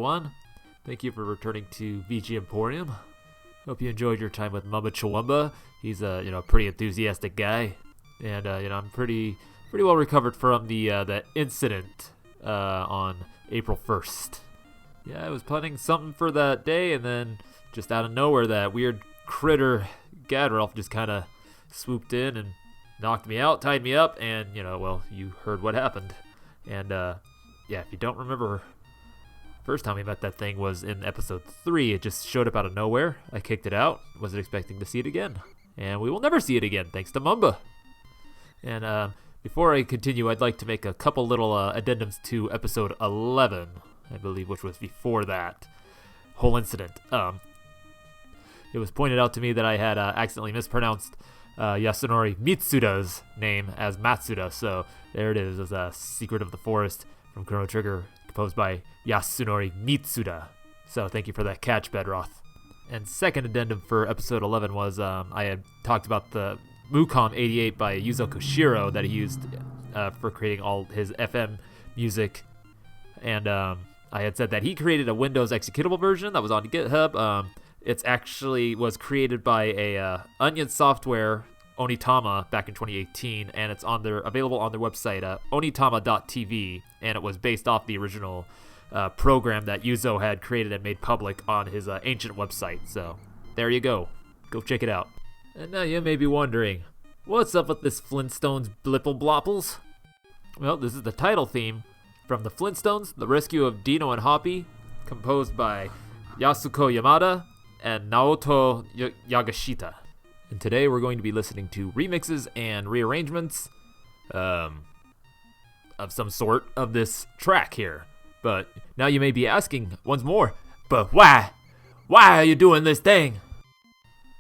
everyone. Thank you for returning to VG Emporium. Hope you enjoyed your time with Mamba Chawamba. He's a pretty enthusiastic guy, and I'm pretty well recovered from the incident on April 1st. Yeah, I was planning something for that day, and then just out of nowhere, that weird critter Gadrolf just kind of swooped in and knocked me out, tied me up, and you heard what happened. And if you don't remember, first time we met that thing was in episode 3. It just showed up out of nowhere. I kicked it out. Wasn't expecting to see it again. And we will never see it again, thanks to Mamba. And before I continue, I'd like to make a couple little addendums to episode 11, I believe, which was before that whole incident. It was pointed out to me that I had accidentally mispronounced Yasunori Mitsuda's name as Matsuda, so there it is, as a Secret of the Forest from Chrono Trigger, composed by Yasunori Mitsuda. So thank you for that catch, Bedroth. And second addendum for episode 11 was I had talked about the Mucom 88 by Yuzo Koshiro that he used for creating all his FM music, and I had said that he created a Windows executable version that was on GitHub. It's actually was created by a Onion Software Onitama back in 2018, and it's available on their website, onitama.tv, and it was based off the original program that Yuzo had created and made public on his ancient website. So there you go. Go check it out. And now you may be wondering, what's up with this Flintstones blipple blopples? Well, this is the title theme from the Flintstones, The Rescue of Dino and Hoppy, composed by Yasuko Yamada and Naoto Yagishita. And today we're going to be listening to remixes and rearrangements of some sort of this track here. But now you may be asking once more, but why? Why are you doing this thing?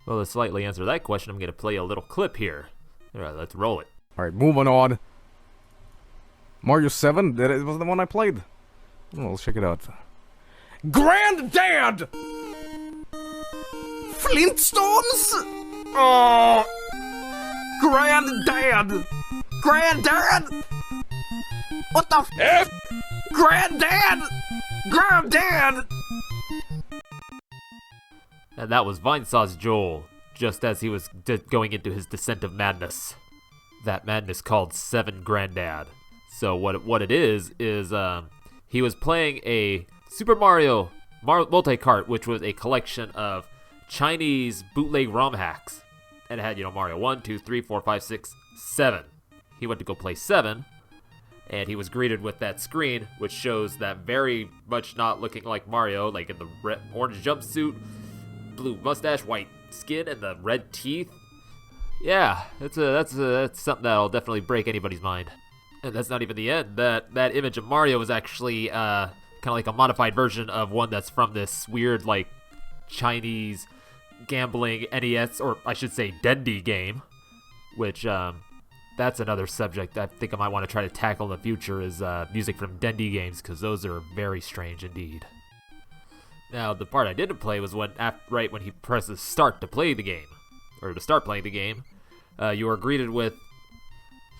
Well, to slightly answer that question, I'm going to play a little clip here. All right, let's roll it. Alright, moving on. Mario 7, that was the one I played. Oh, let's check it out. GRANDDAD! Flinstones? Oh! GRANDDAD! GRANDDAD! What the f? GRANDDAD! GRANDDAD! And that was Vinesaw's Joel, just as he was going into his descent of madness. That madness called 7 GRANDDAD. So what it is he was playing a Super Mario Multi-Kart, which was a collection of Chinese bootleg romhacks. And it had, Mario 1, 2, 3, 4, 5, 6, 7. He went to go play 7, and he was greeted with that screen, which shows that very much not looking like Mario, like in the orange jumpsuit, blue mustache, white skin, and the red teeth. Yeah, that's something that'll definitely break anybody's mind. And that's not even the end. That image of Mario was actually kind of like a modified version of one that's from this weird, like, Chinese gambling NES, or I should say Dendy game, which that's another subject I think I might want to try to tackle in the future, is music from Dendy games, because those are very strange indeed. Now, the part I didn't play was right when he presses start to play the game, or to start playing the game, you are greeted with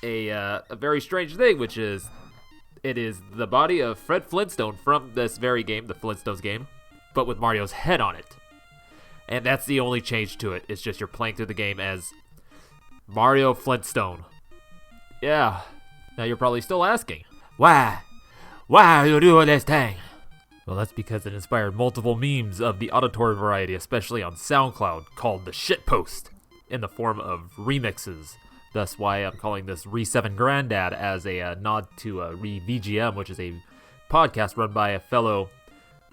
a very strange thing, which is, it is the body of Fred Flintstone from this very game, the Flintstones game, but with Mario's head on it. And that's the only change to it. It's just you're playing through the game as Mario Flintstone. Yeah. Now you're probably still asking, why? Why are you doing this thing? Well, that's because it inspired multiple memes of the auditory variety, especially on SoundCloud, called the Shitpost, in the form of remixes. Thus why I'm calling this RE-7 GRANDDAD as a nod to Re-VGM, which is a podcast run by a fellow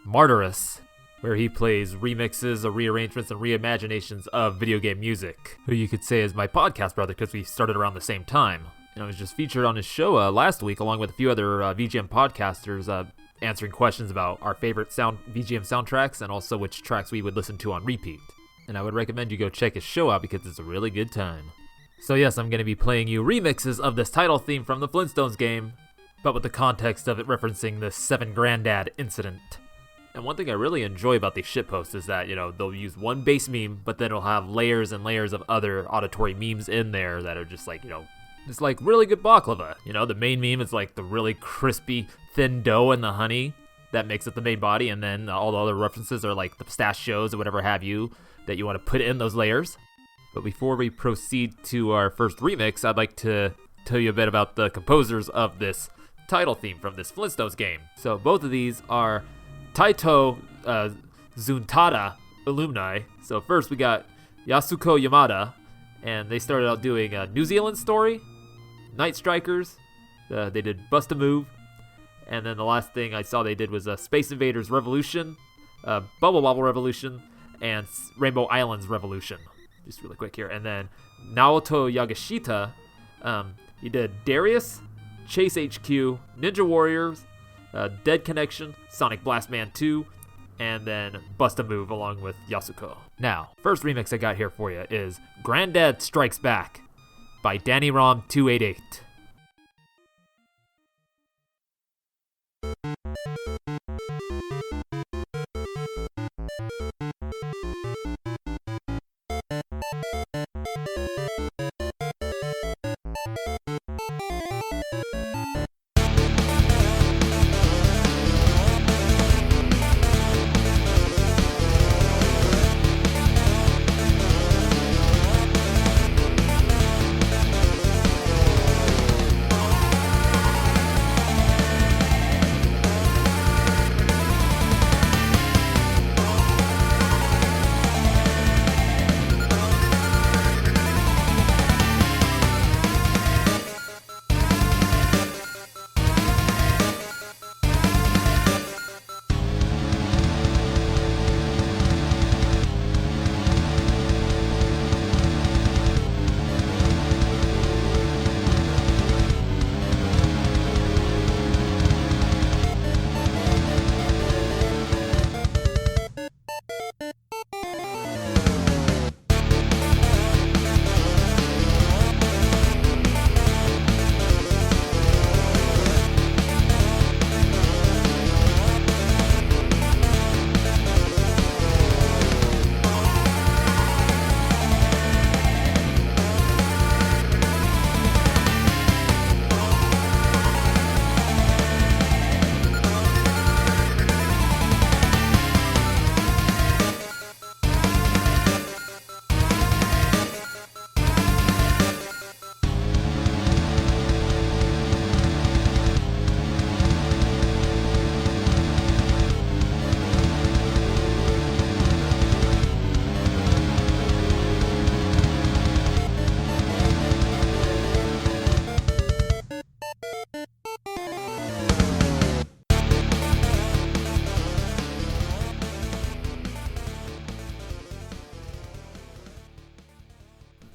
Martyrus, where he plays remixes, rearrangements, and reimaginations of video game music, who you could say is my podcast brother because we started around the same time. And I was just featured on his show last week, along with a few other VGM podcasters, answering questions about our favorite VGM soundtracks and also which tracks we would listen to on repeat. And I would recommend you go check his show out because it's a really good time. So yes, I'm going to be playing you remixes of this title theme from the Flintstones game, but with the context of it referencing the 7 GRANDDAD incident. And one thing I really enjoy about these shitposts is that, they'll use one base meme, but then it'll have layers and layers of other auditory memes in there that are just like, just like really good baklava. The main meme is like the really crispy, thin dough and the honey. that makes up the main body, and then all the other references are like the pistachios or whatever have you that you want to put in those layers. But before we proceed to our first remix, I'd like to tell you a bit about the composers of this title theme from this Flintstones game. So both of these are Taito Zuntada alumni. So first we got Yasuko Yamada, and they started out doing New Zealand Story, Night Strikers, they did Bust a Move, and then the last thing I saw they did was Space Invaders Revolution, Bubble Bobble Revolution, and Rainbow Islands Revolution. Just really quick here. And then Naoto Yagishita, he did Darius, Chase HQ, Ninja Warriors, Dead Connection, Sonic Blast Man 2, and then Bust a Move along with Yasuko. Now, first remix I got here for you is GRANDDAD Strikes Back by DannyRom288.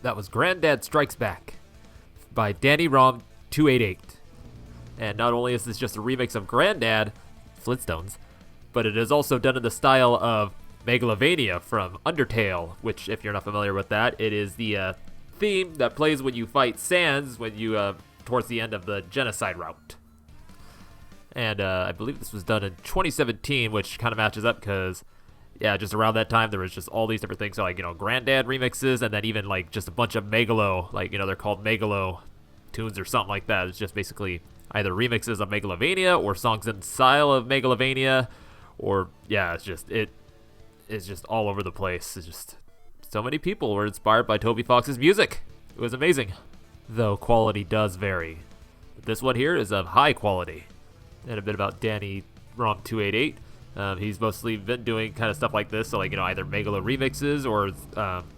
That was GRANDDAD Strikes Back by DannyRom288. And not only is this just a remix of GRANDDAD, Flintstones, but it is also done in the style of Megalovania from Undertale, which, if you're not familiar with that, it is the theme that plays when you fight Sans when you towards the end of the genocide route. And I believe this was done in 2017, which kind of matches up because, yeah, just around that time there was just all these different things, so like, GRANDDAD remixes, and then even like just a bunch of Megalo, like, they're called Megalo tunes or something like that. It's just basically either remixes of Megalovania or songs in style of Megalovania, or yeah, it's just all over the place. It's just so many people were inspired by Toby Fox's music. It was amazing, though quality does vary. But this one here is of high quality. And a bit about DannyRom288. He's mostly been doing kind of stuff like this, so like, either Megalo remixes or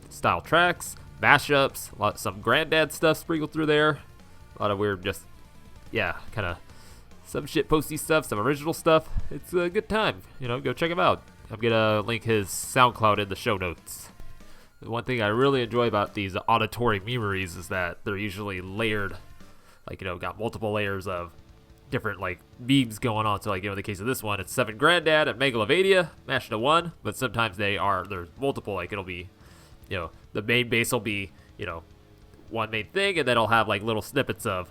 style tracks, mashups, some GRANDDAD stuff sprinkled through there, a lot of weird, just kind of some shit posty stuff, some original stuff. It's a good time, go check him out. I'm gonna link his SoundCloud in the show notes. The one thing I really enjoy about these auditory memories is that they're usually layered, like, got multiple layers of different like memes going on. So like, in the case of this one, it's 7 GRANDDAD and Megalovania mashed into one, but sometimes there's multiple, like it'll be, the main base will be, one main thing, and then I'll have like little snippets of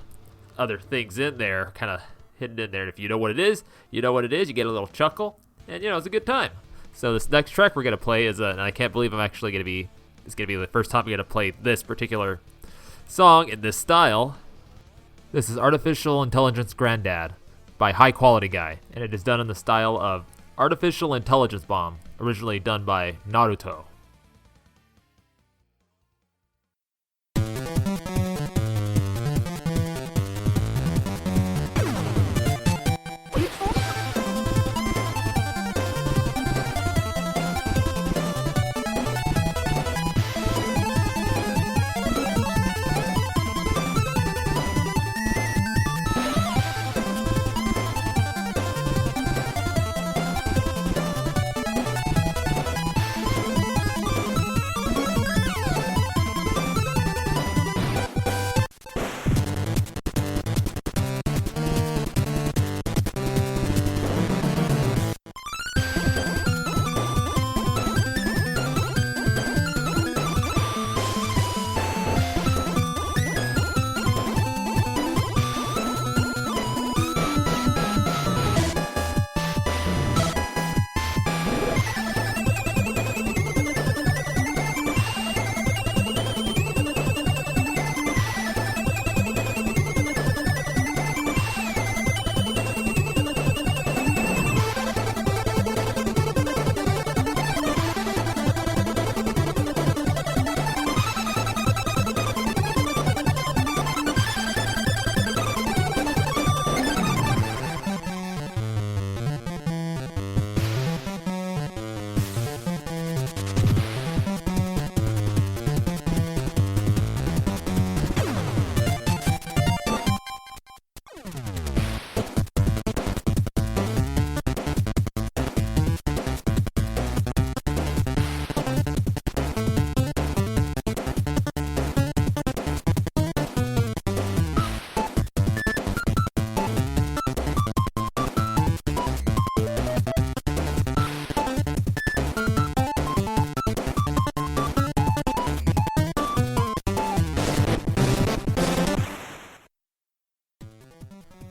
other things in there, kind of hidden in there. And if you know what it is, you get a little chuckle, and it's a good time. So this next track we're gonna play is and I can't believe it's gonna be the first time I'm gonna play this particular song in this style. This is Artificial Intelligence GRANDDAD by High Quality Guy, and it is done in the style of Artificial Intelligence Bomb, originally done by Naoto.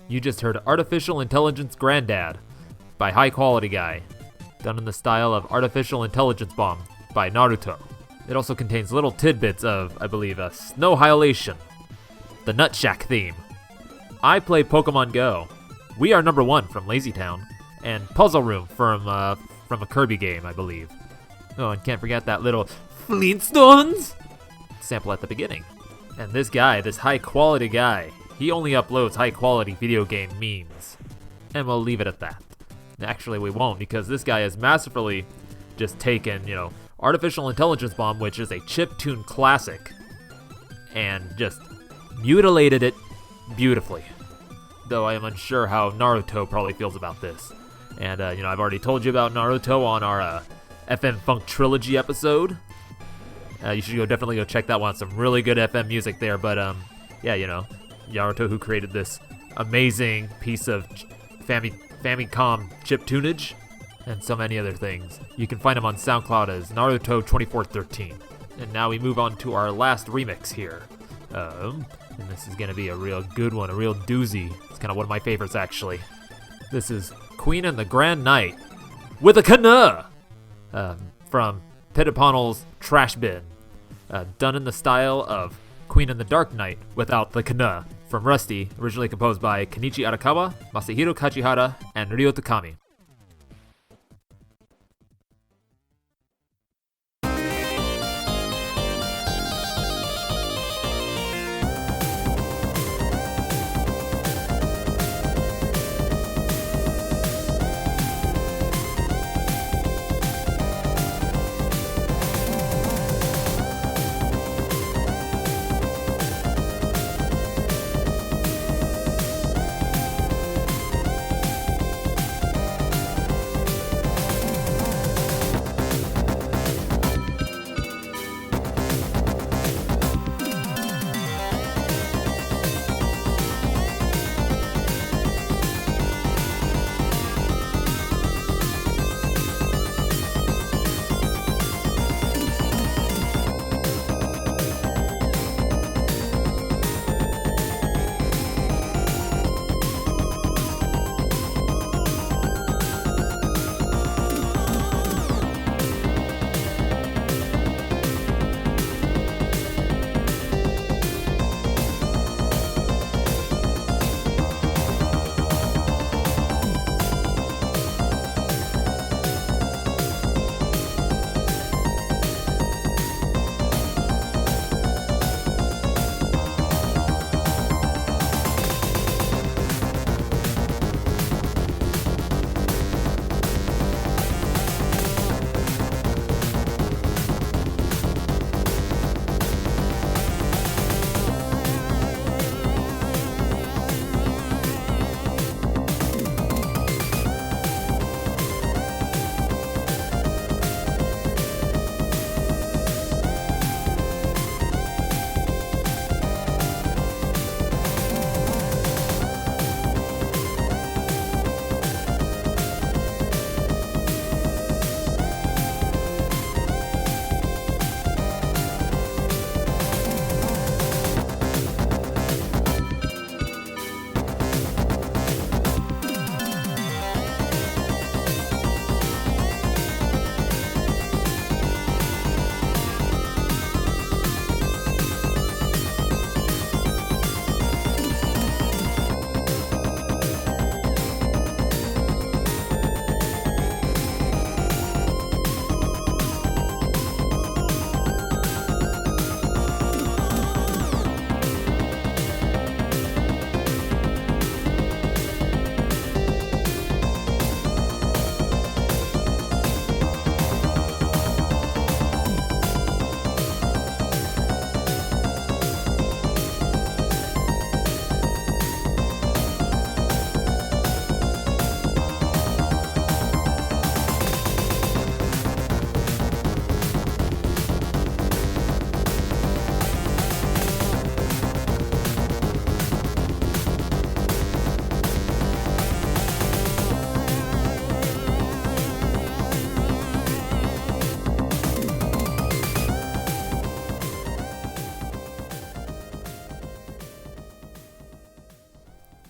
You just heard Artificial Intelligence GRANDDAD by High Quality Guy, done in the style of Artificial Intelligence Bomb by Naruto. It also contains little tidbits of, I believe, a Snow Hyolation, the Nut Shack theme. I play Pokemon Go. We Are Number 1 from Lazy Town, and Puzzle Room from a Kirby game, I believe. Oh, and can't forget that little Flinstones sample at the beginning. And this guy, this High Quality Guy, he only uploads high-quality video game memes. And we'll leave it at that. Actually, we won't, because this guy has masterfully just taken, Artificial Intelligence Bomb, which is a chiptune classic, and just mutilated it beautifully. Though I am unsure how Naruto probably feels about this. And, I've already told you about Naruto on our FM Funk Trilogy episode. You should definitely go check that one. Some really good FM music there, but, Naruto, who created this amazing piece of Famicom chiptunage, and so many other things. You can find him on SoundCloud as Naruto2413. And now we move on to our last remix here. And this is going to be a real good one, a real doozy. It's kind of one of my favorites, actually. This is Queen and the Grand Knight with a kana from Pitaponel's Trash Bin. Done in the style of Queen and the Dark Knight without the kana from Rusty, originally composed by Kenichi Arakawa, Masahiro Kachihara, and Ryo Takami.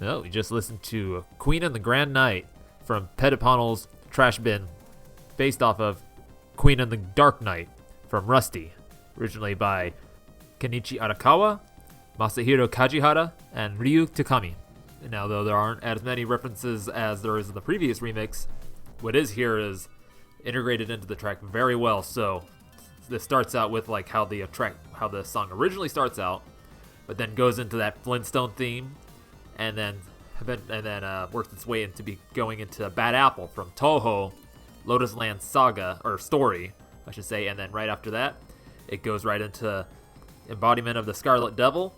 Oh, we just listened to Queen and the Grand Knight from Pediponal's Trash Bin, based off of Queen and the Dark Knight from Rusty, originally by Kenichi Arakawa, Masahiro Kajihara, and Ryu Takami. Now, though there aren't as many references as there is in the previous remix, what is here is integrated into the track very well. So this starts out with like how the song originally starts out, but then goes into that Flintstone theme, and then works its way into going into Bad Apple from Toho, Lotus Land Saga, or Story, I should say, and then right after that, it goes right into Embodiment of the Scarlet Devil,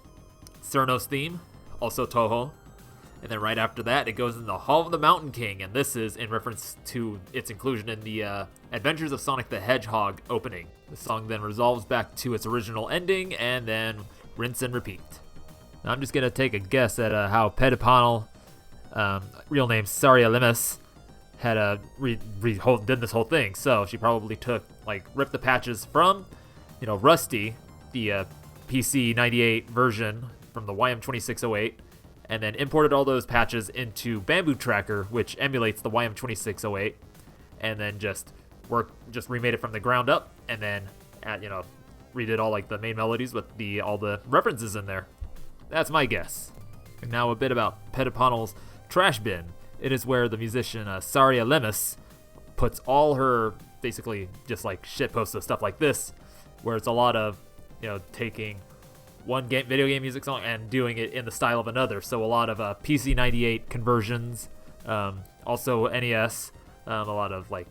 Cernos theme, also Toho, and then right after that, it goes into Hall of the Mountain King, and this is in reference to its inclusion in the Adventures of Sonic the Hedgehog opening. The song then resolves back to its original ending, and then rinse and repeat. Now I'm just going to take a guess at how Pediponal, real name Saria Lemus, had did this whole thing. So she probably ripped the patches from, Rusty, the PC 98 version from the YM2608, and then imported all those patches into Bamboo Tracker, which emulates the YM2608, and then just remade it from the ground up, and then redid all the main melodies with all the references in there. That's my guess. And now a bit about Pediponal's Trash Bin. It is where the musician Saria Lemus puts all her basically just shitposts of stuff like this, where it's a lot of taking one video game music song and doing it in the style of another. So a lot of PC 98 conversions, also NES, a lot of I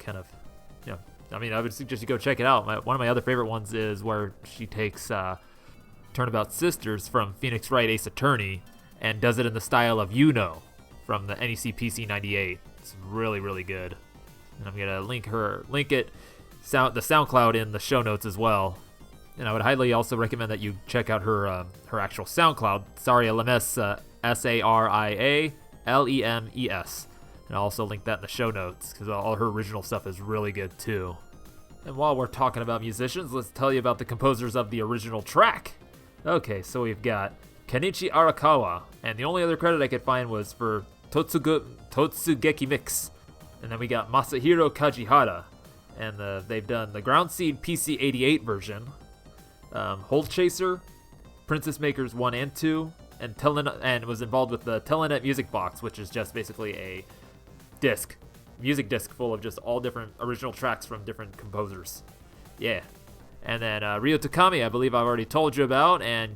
would suggest you go check it out. One of my other favorite ones is where she takes Turnabout Sisters from Phoenix Wright Ace Attorney and does it in the style of from the NEC PC 98. It's really, really good. And I'm gonna link the SoundCloud in the show notes as well. And I would highly also recommend that you check out her actual SoundCloud, Saria Lemes, SARIALEMES. And I'll also link that in the show notes because all her original stuff is really good too. And while we're talking about musicians, let's tell you about the composers of the original track. Okay, so we've got Kenichi Arakawa, and the only other credit I could find was for Totsugeki Mix. And then we got Masahiro Kajihara, and they've done the Ground Seed PC 88 version, Hold Chaser, Princess Makers 1 and 2, and was involved with the Telenet Music Box, which is just basically a music disc full of just all different original tracks from different composers. Yeah. And then Ryo Takami, I believe I've already told you about, and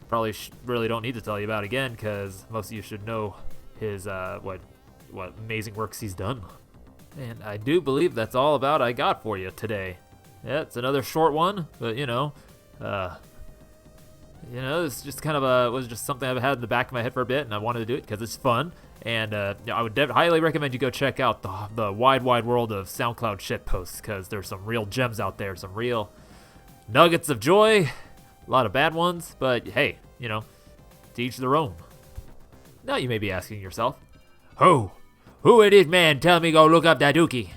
probably really don't need to tell you about again because most of you should know his what amazing works he's done. And I do believe that's all about I got for you today. Yeah, it's another short one, but it's just kind of was just something I've had in the back of my head for a bit, and I wanted to do it because it's fun. And I would highly recommend you go check out the wide world of SoundCloud Shipost because there's some real gems out there, some real nuggets of joy, a lot of bad ones, but hey, to each their own. Now you may be asking yourself, who it is, man? Tell me go look up that dookie.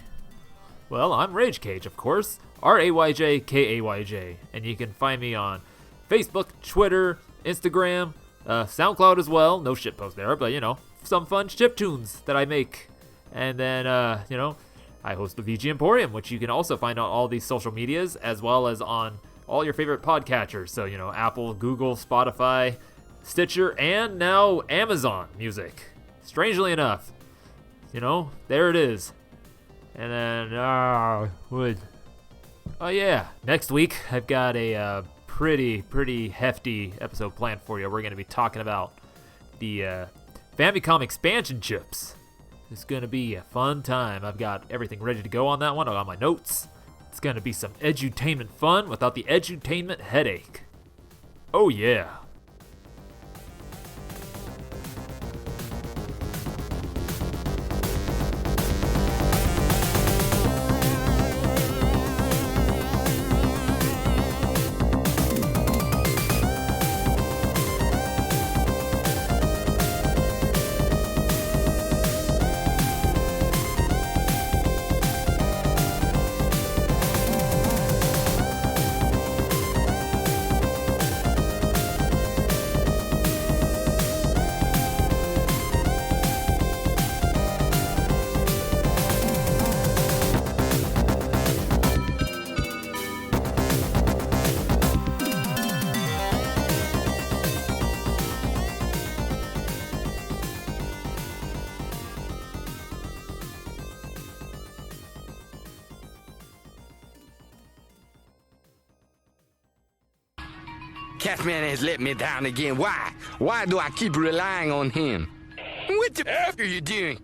Well, I'm Rage Cage, of course, RAYJKAYJ, and you can find me on Facebook, Twitter, Instagram, SoundCloud as well. No shitpost there, but some fun chiptunes that I make. And then I host the VG Emporium, which you can also find on all these social medias, as well as on all your favorite podcatchers. So, Apple, Google, Spotify, Stitcher, and now Amazon Music. Strangely enough, there it is. And then, next week I've got a pretty hefty episode planned for you. We're going to be talking about the Famicom expansion chips. It's going to be a fun time. I've got everything ready to go on that one. I got my notes. It's going to be some edutainment fun without the edutainment headache. Oh yeah. Catman has let me down again. Why? Why do I keep relying on him? What the f are you doing?